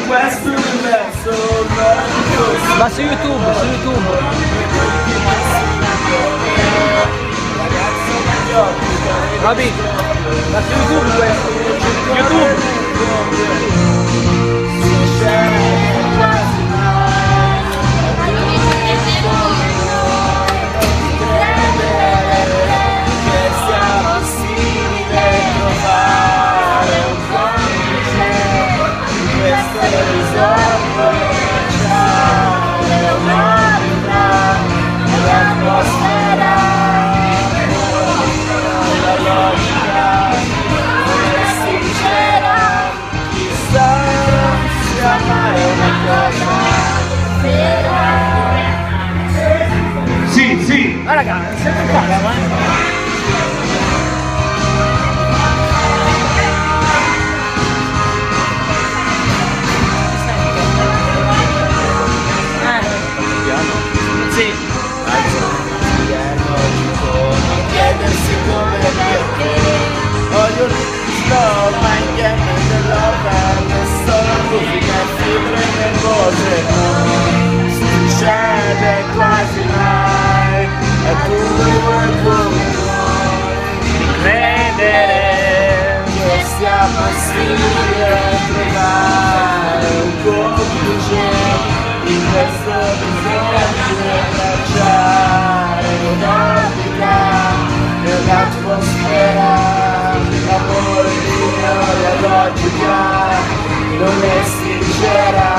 questo universo logico. Ma su YouTube, su YouTube. Roby, ma su YouTube questo. YouTube. Sì, sì. Ma raga, sempre qua, Sì. Non chiedersi come e perché. Voglio sto ma insieme dell'opera solo musica e fibre nervose. Non succede quasi mai. E tu vuoi come noi credere che sia possibile trovare un complice in questo bisogno tracciare un'orbita nell'atmosfera. Amore mio, la logica non è sincera,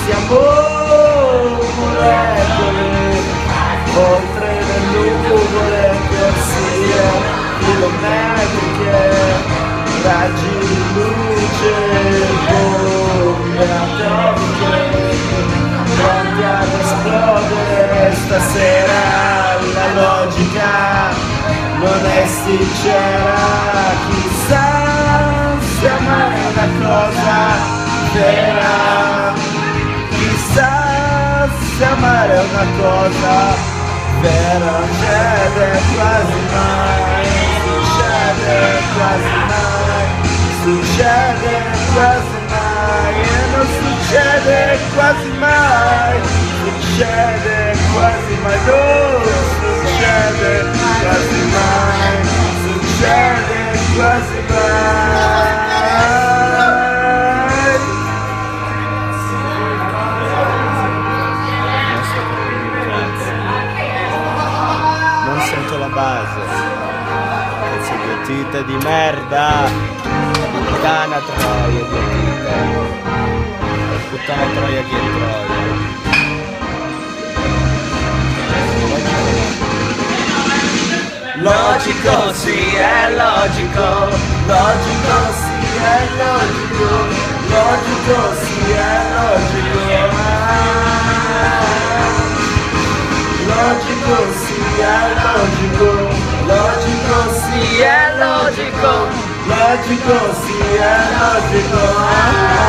siamo molecole oltre le nuvole, corsie chilometriche, raggi di luce, bombe atomiche pronti ad esplodere stasera. La logica non è sincera, chissà se amare è una cosa vera, chissà se amare è una cosa vera. Succede quasi mai, succede quasi mai, succede quasi mai e non succede quasi mai, succede quasi mai, non succede quasi mai, succede quasi mai. Non sento la base, pezzo di otite di merda, puttana troia di otite, puttana troia di troia. Logico, sì, è logico, logico, sì, è logico, logico, sì, è logico, logico, sì, è logico, logico, sì, è logico, logico, sì, è logico.